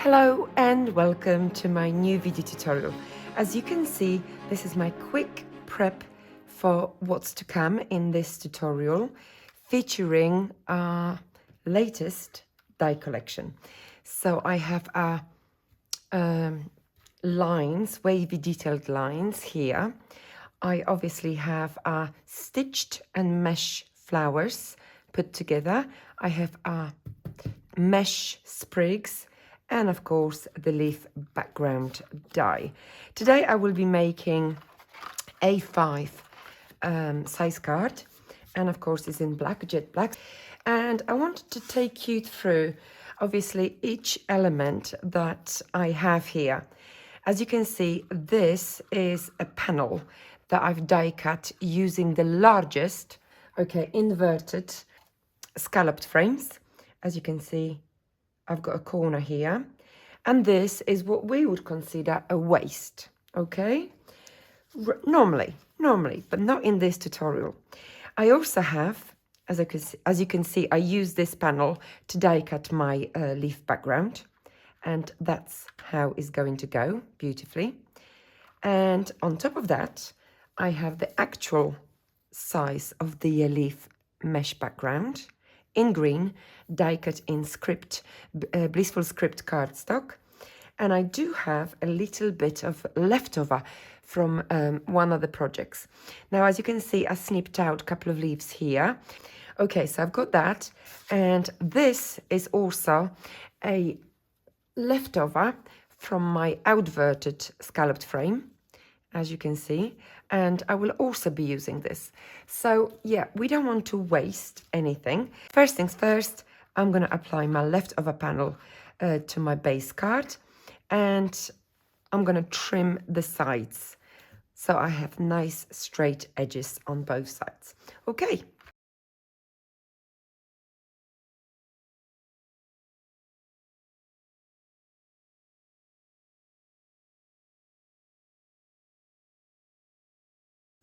Hello and welcome to my new video tutorial. As you can see, this is my quick prep for what's to come in this tutorial, featuring our latest die collection. So I have lines, wavy detailed lines here. I obviously have stitched and mesh flowers put together. I have mesh sprigs, and of course the leaf background die. Today I will be making A5 size card, and of course it's in black, jet black. And I wanted to take you through obviously each element that I have here. As you can see, this is a panel that I've die cut using the largest, inverted scalloped frames. As you can see, I've got a corner here, and this is what we would consider a waist, okay? Normally, but not in this tutorial. I also have, as you can see, I use this panel to die cut my leaf background, and that's how it's going to go beautifully. And on top of that, I have the actual size of the leaf mesh background in green, die cut in script, Blissful Script cardstock. And I do have a little bit of leftover from one of the projects. Now, as you can see, I snipped out a couple of leaves here. Okay, so I've got that. And this is also a leftover from my outverted scalloped frame, as you can see, and I will also be using this. So yeah, we don't want to waste anything. First things first, I'm going to apply my leftover panel to my base card, and I'm going to trim the sides so I have nice straight edges on both sides. Okay.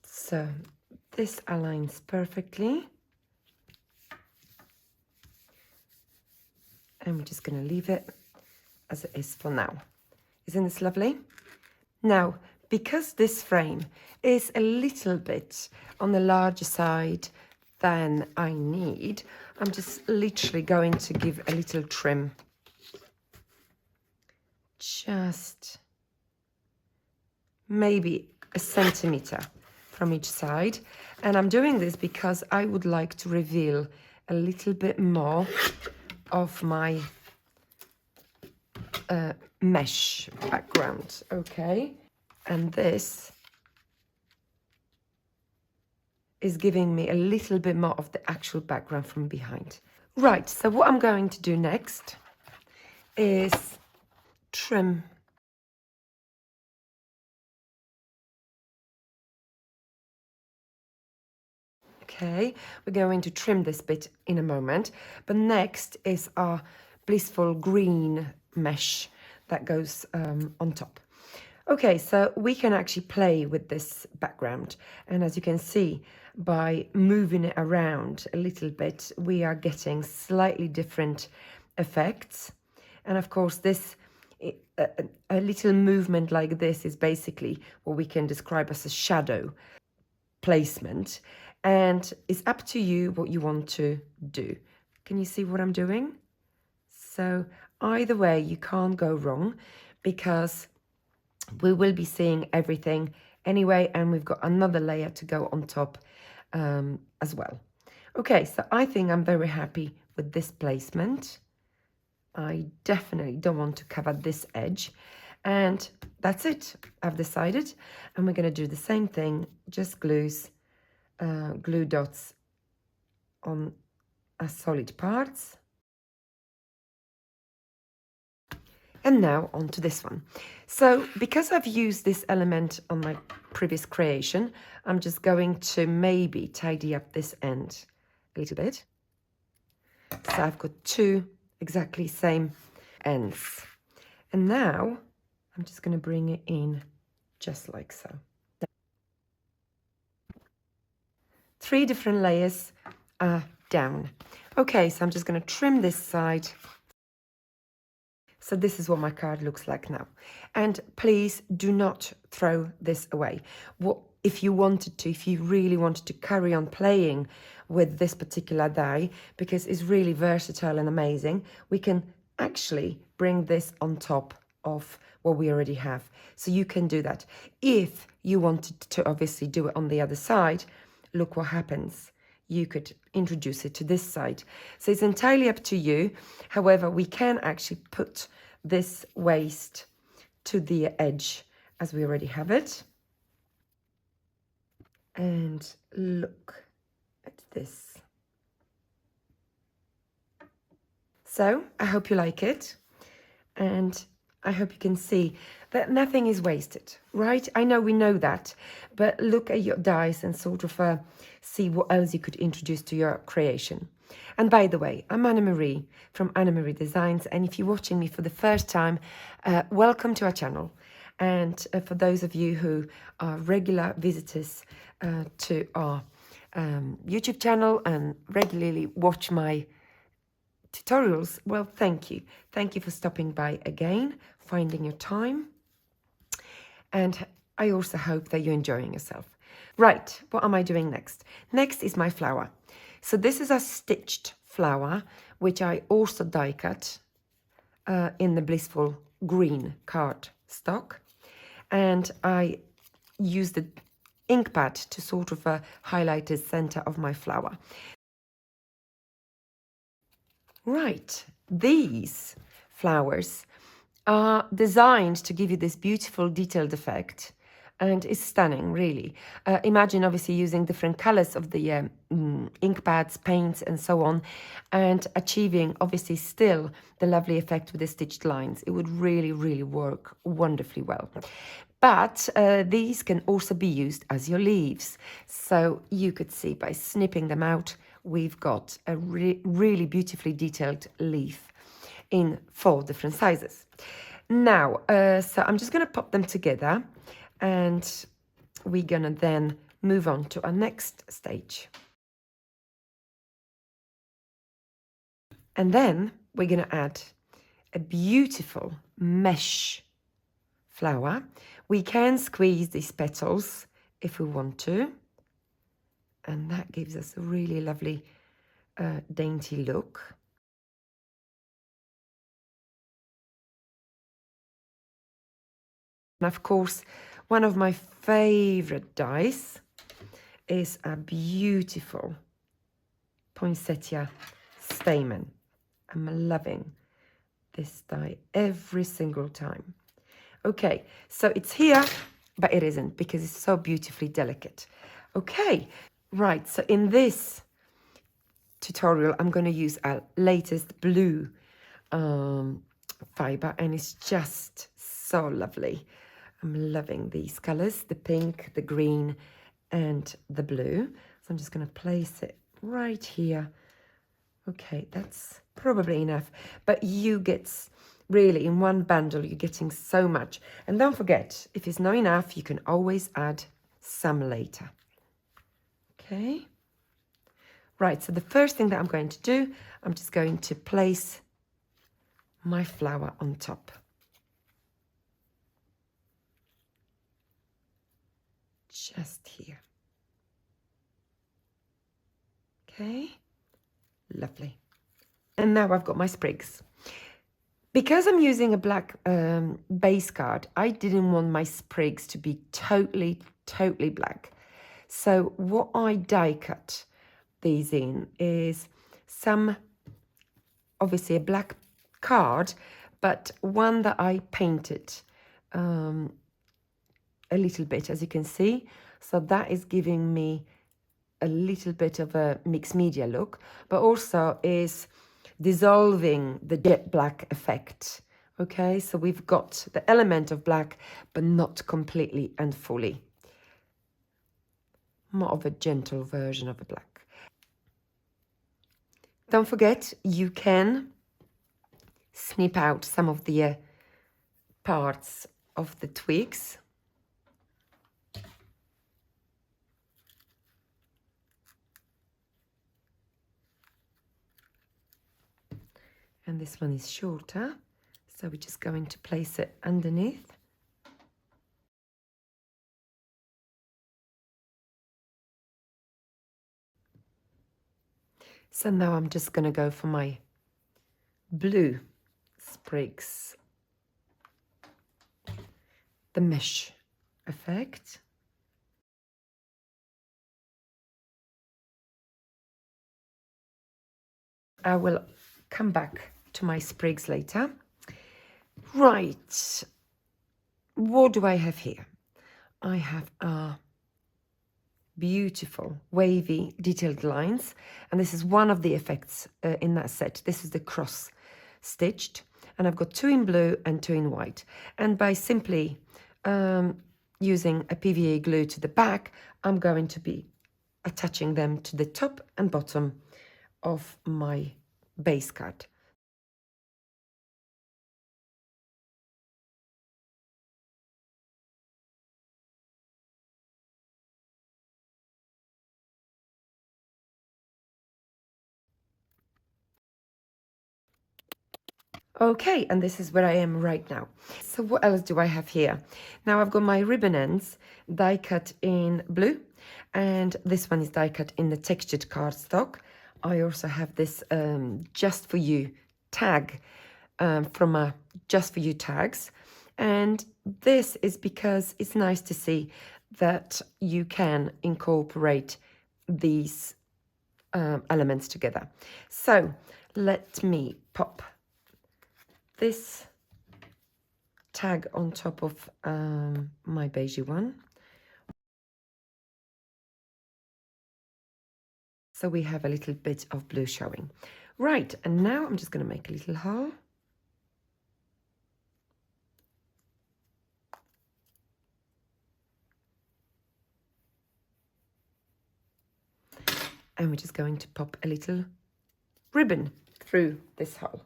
So this aligns perfectly. And we're just going to leave it as it is for now. Isn't this lovely? Now, because this frame is a little bit on the larger side than I need, I'm just literally going to give a little trim. Just maybe a centimeter from each side. And I'm doing this because I would like to reveal a little bit more of my mesh background, okay? And this is giving me a little bit more of the actual background from behind. Right, so what I'm going to do next is trim. Okay, we're going to trim this bit in a moment, but next is our blissful green mesh that goes on top. Okay, so we can actually play with this background, and as you can see, by moving it around a little bit, we are getting slightly different effects. And of course, this a little movement like this is basically what we can describe as a shadow placement, and it's up to you what you want to do. Can you see what I'm doing? So either way, you can't go wrong, because we will be seeing everything anyway, and we've got another layer to go on top as well. Okay, so I think I'm very happy with this placement. I definitely don't want to cover this edge, and that's it. I've decided, and we're going to do the same thing, just glue dots on solid parts. And now on to this one. So because I've used this element on my previous creation, I'm just going to maybe tidy up this end a little bit. So I've got two exactly same ends. And now I'm just going to bring it in just like so. 3 different layers are down. Okay, so I'm just going to trim this side So this is what my card looks like now. And please do not throw this away. If you wanted to, if you really wanted to carry on playing with this particular die, because it's really versatile and amazing, we can actually bring this on top of what we already have. So you can do that. If you wanted to obviously do it on the other side, look what happens. You could introduce it to this side. So it's entirely up to you. However, we can actually put this waist to the edge as we already have it. And look at this. So I hope you like it. And I hope you can see that nothing is wasted, right? I know we know that, but look at your dies and sort of see what else you could introduce to your creation. And by the way, I'm Anna Marie from Anna Marie Designs, and if you're watching me for the first time, welcome to our channel. And for those of you who are regular visitors to our YouTube channel and regularly watch my tutorials, well, thank you. Thank you for stopping by again, finding your time. And I also hope that you're enjoying yourself. Right, what am I doing next? Next is my flower. So this is a stitched flower, which I also die cut in the Blissful green card stock. And I use the ink pad to sort of highlight the center of my flower. Right, these flowers are designed to give you this beautiful detailed effect, and it's stunning, really. Imagine obviously using different colors of the ink pads, paints and so on, and achieving obviously still the lovely effect with the stitched lines. It would really, really work wonderfully well. But these can also be used as your leaves. So you could see by snipping them out, we've got a really beautifully detailed leaf in 4 different sizes. Now, so I'm just going to pop them together, and we're going to then move on to our next stage. And then we're going to add a beautiful mesh flower. We can squeeze these petals if we want to, and that gives us a really lovely dainty look. And of course, one of my favorite dies is a beautiful poinsettia stamen. I'm loving this die every single time. Okay, so it's here, but it isn't because it's so beautifully delicate. Okay, right, so in this tutorial, I'm going to use our latest blue fiber, and it's just so lovely. I'm loving these colors, the pink, the green, and the blue. So I'm just going to place it right here. Okay, that's probably enough. But you get, really, in one bundle, you're getting so much. And don't forget, if it's not enough, you can always add some later. Okay. Right, so the first thing that I'm going to do, I'm just going to place my flower on top. Just here. Okay, lovely. And now I've got my sprigs. Because I'm using a black base card, I didn't want my sprigs to be totally black. So what I die cut these in is some, obviously a black card, but one that I painted a little bit, as you can see. So that is giving me a little bit of a mixed media look, but also is dissolving the jet black effect. Okay, so we've got the element of black, but not completely and fully. More of a gentle version of a black. Don't forget, you can snip out some of the parts of the twigs. And this one is shorter, So we're just going to place it underneath. So now I'm just going to go for my blue sprigs, the mesh effect. I will come back to my sprigs later. Right, what do I have here? I have beautiful wavy detailed lines, and this is one of the effects in that set. This is the cross stitched, and I've got 2 in blue and 2 in white, and by simply using a PVA glue to the back, I'm going to be attaching them to the top and bottom of my base card. Okay, and this is where I am right now. So what else do I have here? Now I've got my ribbon ends die cut in blue, and this one is die cut in the textured cardstock. I also have this Just For You tag from Just For You tags, and this is because it's nice to see that you can incorporate these elements together. So let me pop this tag on top of my beigey one. So we have a little bit of blue showing. Right, and now I'm just going to make a little hole. And we're just going to pop a little ribbon through this hole.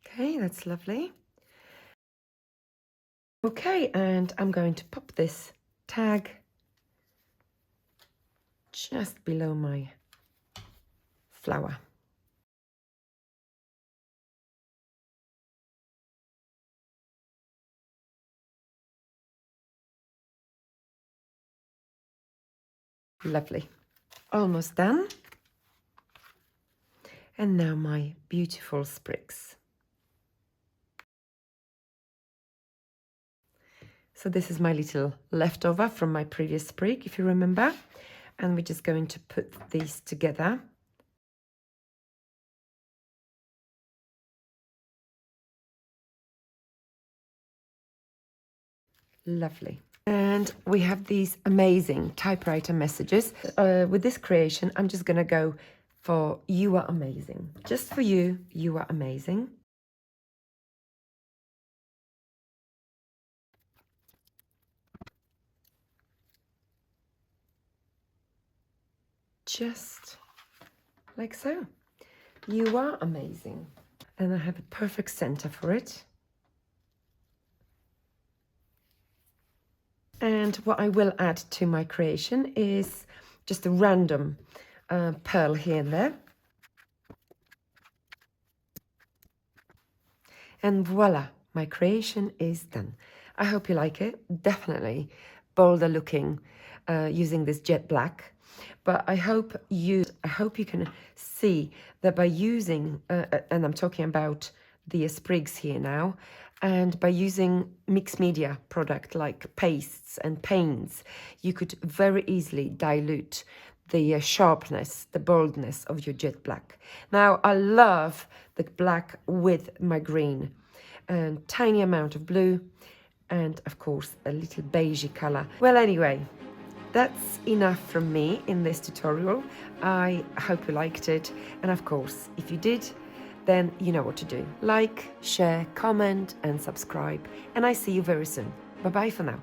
Okay, that's lovely. Okay, and I'm going to pop this tag just below my flower. Lovely. Almost done. And now my beautiful sprigs. So this is my little leftover from my previous sprig, if you remember. And we're just going to put these together. Lovely. And we have these amazing typewriter messages. With this creation, I'm just going to go for You Are Amazing. Just for you, you are amazing. Just like so. You are amazing. And I have a perfect center for it. And what I will add to my creation is just a random pearl here and there. And voila, my creation is done. I hope you like it. Definitely bolder looking using this jet black. But I hope you can see that by using, and I'm talking about the sprigs here now, and by using mixed media product like pastes and paints, you could very easily dilute the sharpness, the boldness of your jet black. Now, I love the black with my green, and tiny amount of blue, and of course a little beigey color. Well, anyway, that's enough from me in this tutorial. I hope you liked it, and of course, if you did, then you know what to do. Like, share, comment, and subscribe, and I see you very soon. Bye-bye for now.